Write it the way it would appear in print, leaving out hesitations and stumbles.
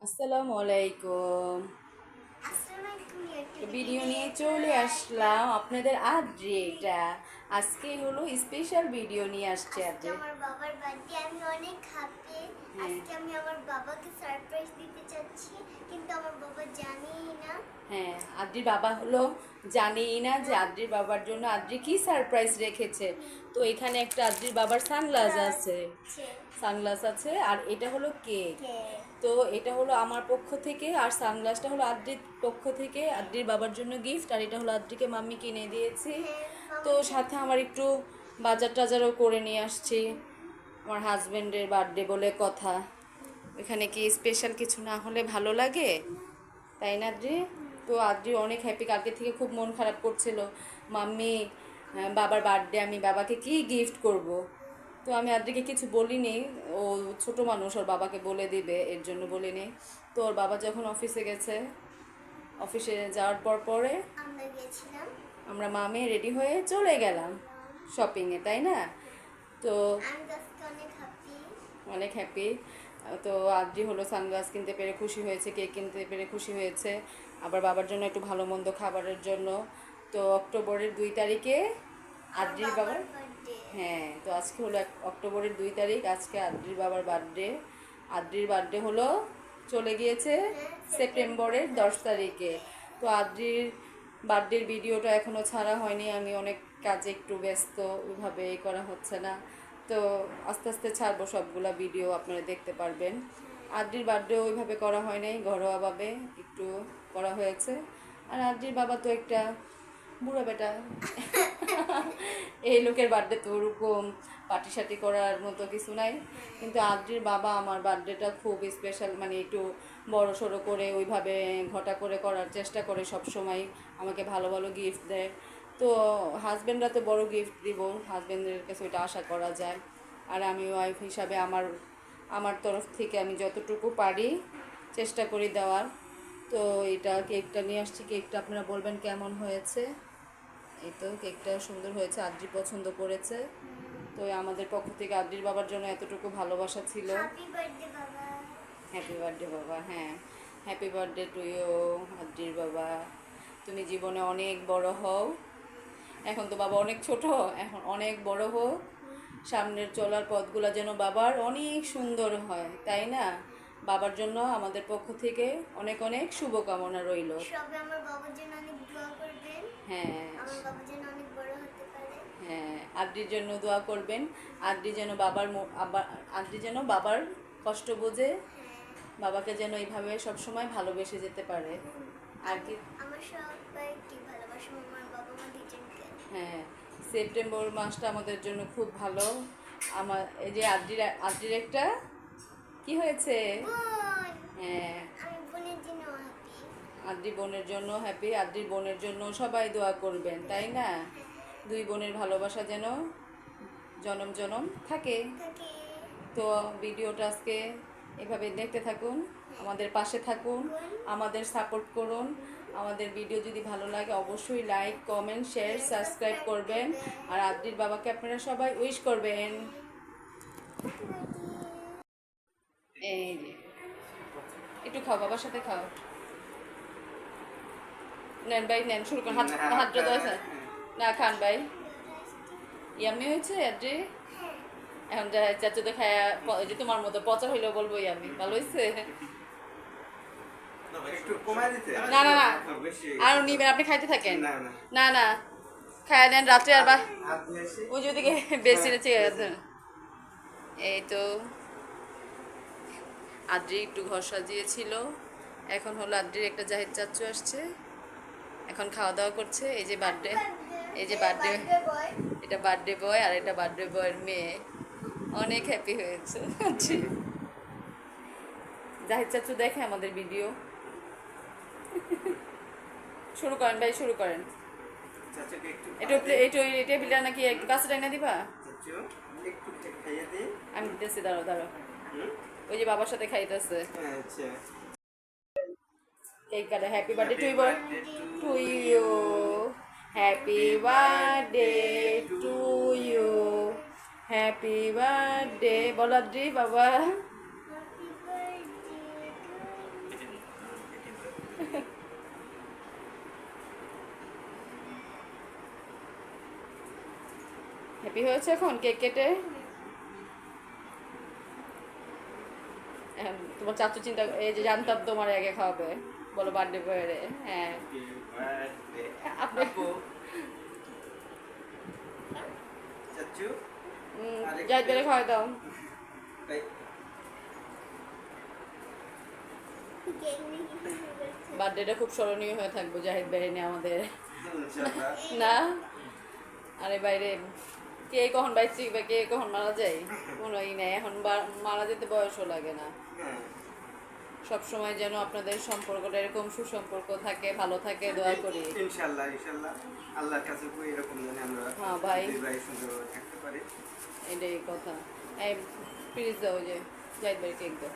আসসালামু আলাইকুম। ভিডিও নিয়ে চলে আসলাম আপনাদের আদ্রি। এটা আজকে হলো স্পেশাল ভিডিও নিয়ে আসছে আজকে আদ্রি। আমার বাবার বার্থডে, আমি অনেক হ্যাপি। হ্যাঁ আজকে আমি আমার বাবাকে সারপ্রাইজ দিতে চাচ্ছি, কিন্তু আমার বাবা জানেই না। হ্যাঁ, আদ্রির বাবা হলো জানেই না যে আদ্রির বাবার জন্য আদ্রি কি সারপ্রাইজ রেখেছে। তো এখানে একটা আদ্রির বাবার সানগ্লাস আছে, সানগ্লাস আছে, আর এটা হলো কেক। তো এটা হলো আমার পক্ষ থেকে, আর সানগ্লাসটা হলো আদ্রির পক্ষ থেকে, আদ্রির বাবার জন্য গিফট। আর এটা হলো আদ্রিকে মাম্মি কিনে দিয়েছি। তো সাথে আমার একটু বাজার টাজারও করে নিয়ে আসছি, আমার হাজব্যান্ডের বার্থডে বলে কথা। এখানে কি স্পেশাল কিছু না হলে ভালো লাগে, তাই না আদ্রি? তো আদ্রি অনেক হ্যাপি, কালকে থেকে খুব মন খারাপ করছিল, মাম্মি বাবার বার্থডে, আমি বাবাকে কি গিফট করব। তো আমি আদ্রিকে কিছু বলিনি, ও ছোট মানুষ, ওর বাবাকে বলে দিবে, এর জন্য বলিনি। তো ওর বাবা যখন অফিসে গেছে, অফিসে যাওয়ার পরে আমরা গেছিলাম, আমরা মামে রেডি হয়ে চলে গেলাম শপিংয়ে, তাই না? তো আমি আজকে অনেক হ্যাপি। অনেক হ্যাপি। তো আদ্রি হলো সানগ্লাস কিনতে পেরে খুশি হয়েছে, কেক কিনতে পেরে খুশি হয়েছে, আবার বাবার জন্য একটু ভালো মন্দ খাবারের জন্য। তো অক্টোবরের 2 তারিখে আমার আদ্রির বাবার বাবার, বার্থডে। হ্যাঁ, তো আজকে হলো অক্টোবরের 2 তারিখ, আজকে আদ্রির বাবার বার্থডে। আদ্রির বার্থডে হলো চলে গিয়েছে সেপ্টেম্বরের 10 তারিখে। তো আদ্রির বার্থডের ভিডিওটা এখনও ছাড়া হয়নি, আমি অনেক কাজে একটু ব্যস্ত, ওইভাবে করা হচ্ছে না। তো আস্তে আস্তে ছাড়বো সবগুলা ভিডিও, আপনারা দেখতে পারবেন। আদ্রির বার্থডে ওইভাবে করা হয় নাই, ঘরোয়াভাবে একটু করা হয়েছে। আর আদ্রির বাবা তো একটা বুড়া বেটা, এই লোকের বার্থডে তো ওরকম পার্টি সার্টি করার মতো কিছু নাই। কিন্তু আদ্রির বাবা আমার বার্থডেটা খুব স্পেশাল, মানে একটু বড় সড়ো করে ওইভাবে ঘটা করে করার চেষ্টা করে সব সময়, আমাকে ভালো ভালো গিফট দেয়। তো হাজব্যান্ডরা তো বড় গিফট দিব, হাজব্যান্ডের কাছে ওইটা আশা করা যায়। আর আমি ওয়াইফ হিসাবে আমার আমার তরফ থেকে আমি যতটুকু পারি চেষ্টা করি দেওয়ার। তো এটা কেকটা নিয়ে আসছি, কেকটা আপনারা বলবেন কেমন হয়েছে। এই তো কেকটা সুন্দর হয়েছে, আদ্রি পছন্দ করেছে। তো আমাদের পক্ষ থেকে আদ্রির বাবার জন্য এতটুকু ভালোবাসা ছিল। হ্যাপি বার্থডে বাবা। হ্যাপি বার্থডে বাবা। হ্যাঁ, হ্যাপি বার্থডে টু ইউ আদ্রির বাবা। তুমি জীবনে অনেক বড় হও, এখন তো বাবা অনেক ছোট, এখন অনেক বড় হোক, সামনের চলার পথগুলো যেন বাবার অনেক সুন্দর হয়, তাই না? বাবার জন্য আমাদের পক্ষ থেকে অনেক অনেক শুভকামনা রইল। সবাই আমার বাবার জন্য অনেক দোয়া করবেন। হ্যাঁ, আমার বাবা যেন অনেক বড় হতে পারে। হ্যাঁ, আদ্রির জন্য দোয়া করবেন। আদ্রি যেন আদ্রি যেন বাবার কষ্ট বোঝে, বাবাকে যেন এইভাবে সবসময় ভালোবেসে যেতে পারে। আর কি, আমার সবাইকে ভালোবাসা, আমার বাবা মা দুজনকে। হ্যাঁ, সেপ্টেম্বর মাসটা আমাদের জন্য খুব ভালো। আমার এই যে আদ্রির একটা কি হয়েছে, বোন, হ্যাঁ, আমি বোনের জন্য হ্যাপি। আদ্রি বোনের জন্য হ্যাপি, আদ্রির বোনের জন্য সবাই দোয়া করবেন, তাই না? দুই বোনের ভালোবাসা যেন জনম জনম থাকে। তো ভিডিওটা আজকে এভাবে দেখতে থাকুন, আমাদের পাশে থাকুন, আমাদের সাপোর্ট করুন। আমাদের ভিডিও যদি ভালো লাগে অবশ্যই লাইক, কমেন্ট, শেয়ার, সাবস্ক্রাইব করবেন। আর আদ্রির বাবাকে আপনারা সবাই উইশ করবেন। এই যে একটু খাও, বাবার সাথে খাও। নেন ভাই, নেন, শুরু করুন, হাতটা দোয়া না খান ভাই। ইয়ামি হয়েছে আদ্রি? এখন চাচু তো খায়া যে তোমার মতো পচা হইলেও বলবো ইয়ামি, ভালো হয়েছে। না না না, আর নিবেন, আপনি খাইতে থাকেন। না না, খায় নেন রাত্রে, আর বা ওই যদি বেশি রেছে। এই তো আদ্রি একটু ঘর সাজিয়েছিল, এখন হলো আদ্রির একটা জাহিদ চাচু আসছে, এখন খাওয়া দাওয়া করছে। এই যে বার্থডে, এই যে বার্থডে, এটা বার্থডে বয়, আর এটা বার্থডে বয়ের মেয়ে, অনেক হ্যাপি হয়েছে আদ্রি। জাহিদ চাচু দেখে আমাদের ভিডিও। শুরু করেন ভাই, শুরু করেন। এটা এই টেবিলটা নাকি একটু কাছে টাইনা দিবা? আমি দিতেছি, দাঁড়াও দাঁড়াও, ওই যে বাবার সাথে খাইতেছে। কেক কাটা, happy birthday to you, to you, happy birthday to you, happy birthday বলাদ্রি বাবা। হ্যাপি হয়েছে এখন কেক কেটে? তোমার চাচু চিন্তা এই যে জানতাম তোমার আগে খাওয়াবে, বলো বার্থডে বয়ে। হ্যাঁ আপনি চাচু যাই বেড়ে খাওয়াই দাও। কেক নিয়ে কি শুরু করছে? বার্থডেটা খুব স্মরণীয় হয়ে থাকবে জাহিদ বেরেনে আমাদের। ইনশাআল্লাহ না আরে বাইরে কে কখন বাইরে শিখবে কে কখন মারা যায় কোনো ই নেই এখন, মারা যেতে বয়সও লাগে না। হ্যাঁ সব সময় যেন আপনাদের সম্পর্কটা এরকম সুসম্পর্ক থাকে, ভালো থাকে, দোয়া করি। ইনশাআল্লাহ ইনশাআল্লাহ আল্লাহর কাছে কই এরকম জানি আমরা হ্যাঁ ভাই। দুই ভাই সুন্দরভাবে থাকতে পারি। এটাই কথা। এই প্লিজ দাও যে জাহিদ ভাই কেক দাও।